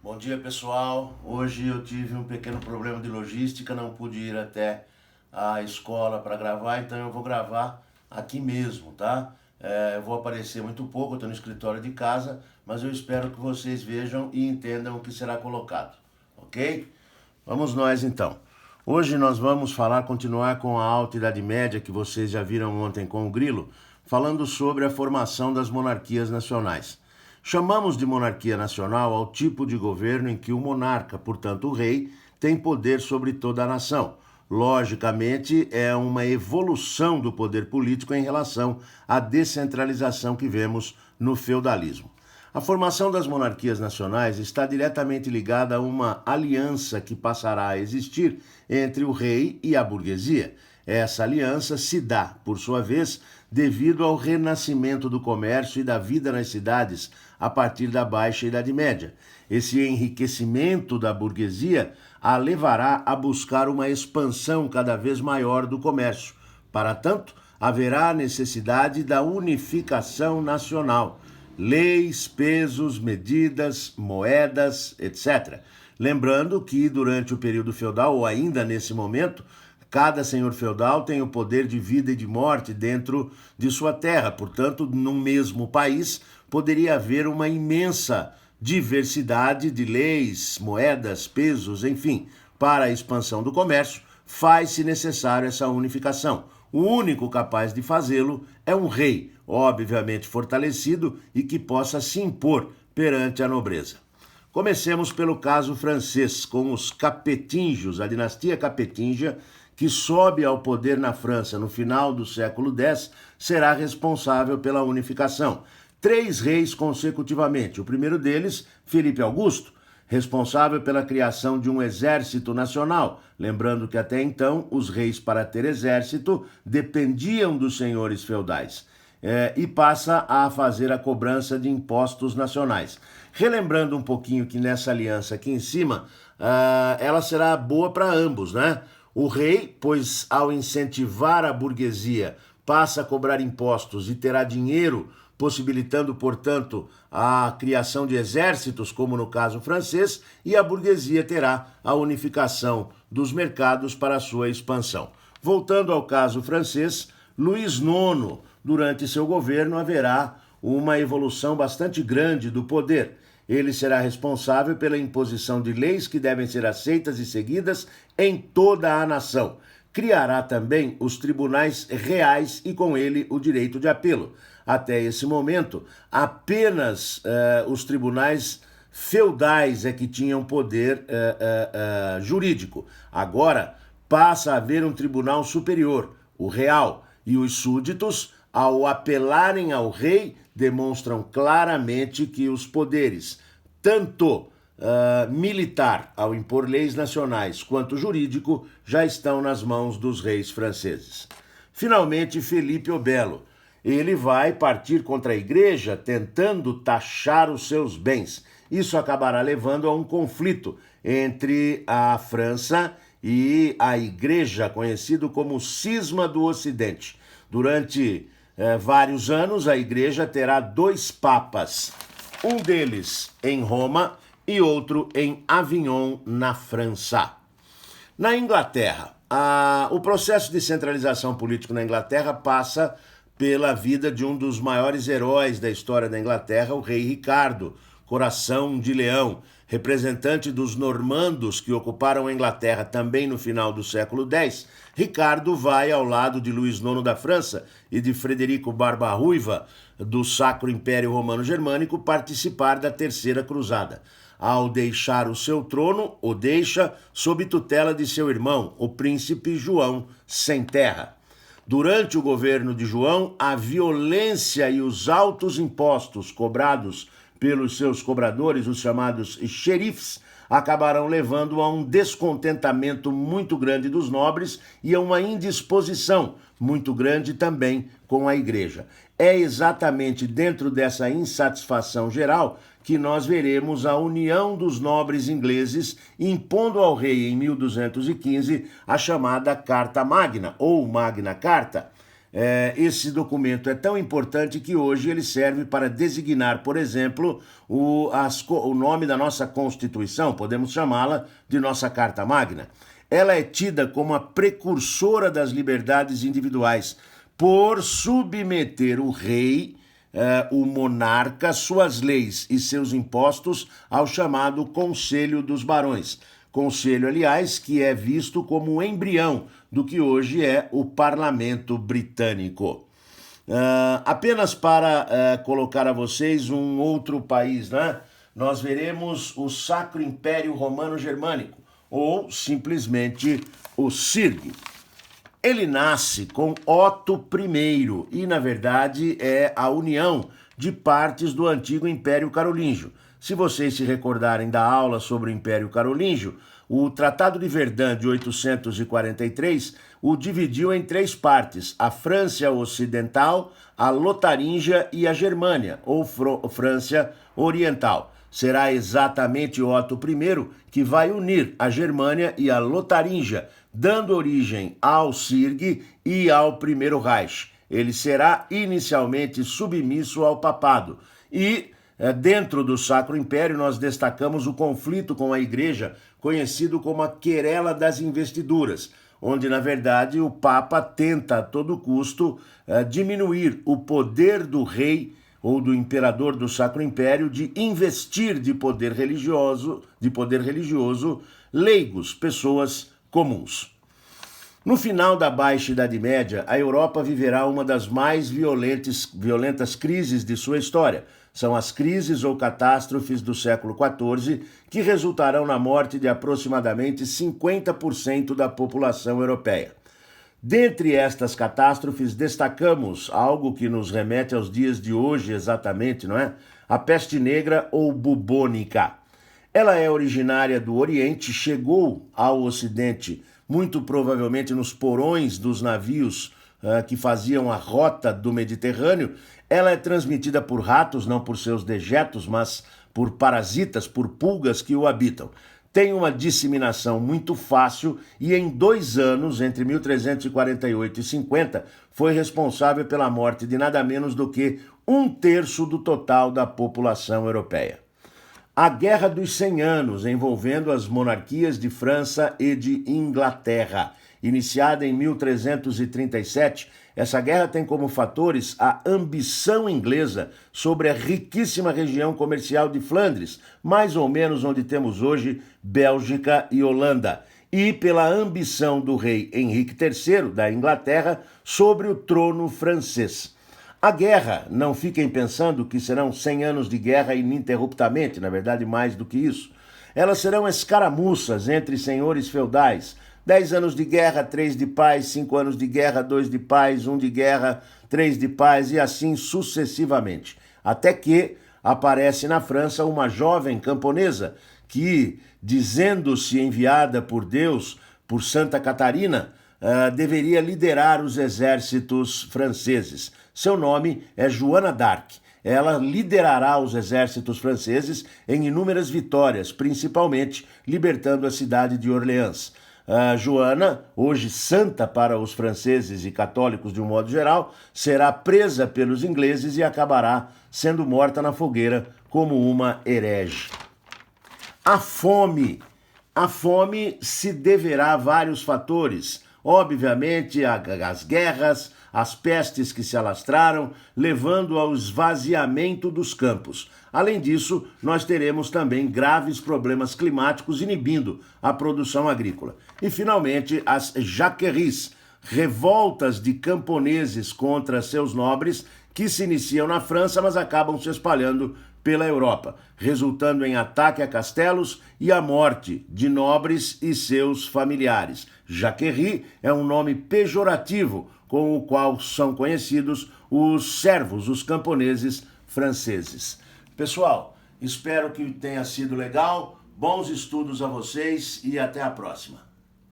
Bom dia, pessoal. Hoje eu tive um pequeno problema de logística, não pude ir até a escola para gravar, então eu vou gravar aqui mesmo, tá? Eu vou aparecer muito pouco, eu estou no escritório de casa, mas eu espero que vocês vejam e entendam o que será colocado, ok? Vamos nós então. Hoje nós vamos continuar com a Alta Idade Média, que vocês já viram ontem com o Grilo, falando sobre a formação das monarquias nacionais. Chamamos de monarquia nacional ao tipo de governo em que o monarca, portanto o rei, tem poder sobre toda a nação. Logicamente, é uma evolução do poder político em relação à descentralização que vemos no feudalismo. A formação das monarquias nacionais está diretamente ligada a uma aliança que passará a existir entre o rei e a burguesia. Essa aliança se dá, por sua vez, devido ao renascimento do comércio e da vida nas cidades a partir da Baixa Idade Média. Esse enriquecimento da burguesia a levará a buscar uma expansão cada vez maior do comércio. Para tanto, haverá a necessidade da unificação nacional. Leis, pesos, medidas, moedas, etc. Lembrando que durante o período feudal, ou ainda nesse momento, cada senhor feudal tem o poder de vida e de morte dentro de sua terra. Portanto, num mesmo país, poderia haver uma imensa diversidade de leis, moedas, pesos, enfim. Para a expansão do comércio, faz-se necessário essa unificação. O único capaz de fazê-lo é um rei, obviamente fortalecido e que possa se impor perante a nobreza. Comecemos pelo caso francês, com os Capetingios, a dinastia Capetingia, que sobe ao poder na França no final do século X, será responsável pela unificação. 3 reis consecutivamente. O primeiro deles, Felipe Augusto, responsável pela criação de um exército nacional. Lembrando que até então os reis, para ter exército, dependiam dos senhores feudais. E passa a fazer a cobrança de impostos nacionais. Relembrando um pouquinho que nessa aliança aqui em cima, ela será boa para ambos, né? O rei, pois ao incentivar a burguesia, passa a cobrar impostos e terá dinheiro, possibilitando, portanto, a criação de exércitos, como no caso francês, e a burguesia terá a unificação dos mercados para a sua expansão. Voltando ao caso francês, Luís IX, durante seu governo, haverá uma evolução bastante grande do poder. Ele será responsável pela imposição de leis que devem ser aceitas e seguidas em toda a nação. Criará também os tribunais reais e com ele o direito de apelo. Até esse momento, apenas os tribunais feudais é que tinham poder jurídico. Agora passa a haver um tribunal superior, o real, e os súditos, ao apelarem ao rei, demonstram claramente que os poderes, tanto militar, ao impor leis nacionais, quanto jurídico, já estão nas mãos dos reis franceses. Finalmente, Felipe o Belo. Ele vai partir contra a igreja tentando taxar os seus bens. Isso acabará levando a um conflito entre a França e a igreja, conhecido como Cisma do Ocidente. Durante vários anos, a igreja terá 2 papas, um deles em Roma e outro em Avignon, na França. Na Inglaterra, o processo de centralização política na Inglaterra passa pela vida de um dos maiores heróis da história da Inglaterra, o rei Ricardo, Coração de Leão, representante dos normandos que ocuparam a Inglaterra também no final do século X. Ricardo vai ao lado de Luís IX da França e de Frederico Barba-Ruiva, do Sacro Império Romano Germânico, participar da Terceira Cruzada. Ao deixar o seu trono, o deixa sob tutela de seu irmão, o príncipe João sem terra. Durante o governo de João, a violência e os altos impostos cobrados pelos seus cobradores, os chamados xerifes, acabarão levando a um descontentamento muito grande dos nobres e a uma indisposição muito grande também com a igreja. É exatamente dentro dessa insatisfação geral que nós veremos a união dos nobres ingleses impondo ao rei em 1215 a chamada Carta Magna, ou Magna Carta. esse documento é tão importante que hoje ele serve para designar, por exemplo, o nome da nossa Constituição, podemos chamá-la de nossa Carta Magna. Ela é tida como a precursora das liberdades individuais, por submeter o rei, o monarca, suas leis e seus impostos ao chamado Conselho dos Barões. Conselho, aliás, que é visto como o embrião do que hoje é o Parlamento Britânico. Apenas para colocar a vocês um outro país, né? Nós veremos o Sacro Império Romano Germânico, ou simplesmente o CIRG. Ele nasce com Otto I e, na verdade, é a união de partes do antigo Império Carolíngio. Se vocês se recordarem da aula sobre o Império Carolíngio, o Tratado de Verdun de 843 o dividiu em 3 partes: a França Ocidental, a Lotaríngia e a Germânia, ou França Oriental. Será exatamente Otto I que vai unir a Germânia e a Lotaríngia, dando origem ao CIRG e ao Primeiro Reich. Ele será inicialmente submisso ao papado e, dentro do Sacro Império, nós destacamos o conflito com a Igreja, conhecido como a Querela das Investiduras, onde, na verdade, o Papa tenta a todo custo diminuir o poder do rei ou do imperador do Sacro Império de investir de poder religioso leigos, pessoas comuns. No final da Baixa Idade Média, a Europa viverá uma das mais violentas crises de sua história. São as crises ou catástrofes do século XIV, que resultarão na morte de aproximadamente 50% da população europeia. Dentre estas catástrofes, destacamos algo que nos remete aos dias de hoje exatamente, não é? A peste negra ou bubônica. Ela é originária do Oriente, chegou ao Ocidente muito provavelmente nos porões dos navios que faziam a rota do Mediterrâneo. Ela é transmitida por ratos, não por seus dejetos, mas por parasitas, por pulgas que o habitam. Tem uma disseminação muito fácil e em 2 anos, entre 1348 e 50, foi responsável pela morte de nada menos do que 1/3 do total da população europeia. A Guerra dos 100 Anos, envolvendo as monarquias de França e de Inglaterra. Iniciada em 1337, essa guerra tem como fatores a ambição inglesa sobre a riquíssima região comercial de Flandres, mais ou menos onde temos hoje Bélgica e Holanda, e pela ambição do rei Henrique III da Inglaterra sobre o trono francês. A guerra, não fiquem pensando que serão 100 anos de guerra ininterruptamente, na verdade mais do que isso. Elas serão escaramuças entre senhores feudais, 10 anos de guerra, 3 de paz, 5 anos de guerra, 2 de paz, 1 de guerra, 3 de paz e assim sucessivamente. Até que aparece na França uma jovem camponesa que, dizendo-se enviada por Deus, por Santa Catarina, deveria liderar os exércitos franceses. Seu nome é Joana d'Arc. Ela liderará os exércitos franceses em inúmeras vitórias, principalmente libertando a cidade de Orleans. Joana, hoje santa para os franceses e católicos de um modo geral, será presa pelos ingleses e acabará sendo morta na fogueira como uma herege. A fome se deverá a vários fatores. Obviamente, as guerras, as pestes que se alastraram, levando ao esvaziamento dos campos. Além disso, nós teremos também graves problemas climáticos inibindo a produção agrícola. E, finalmente, as jacqueries, revoltas de camponeses contra seus nobres, que se iniciam na França, mas acabam se espalhando pela Europa, resultando em ataque a castelos e a morte de nobres e seus familiares. Jacquerie é um nome pejorativo com o qual são conhecidos os servos, os camponeses franceses. Pessoal, espero que tenha sido legal, bons estudos a vocês e até a próxima.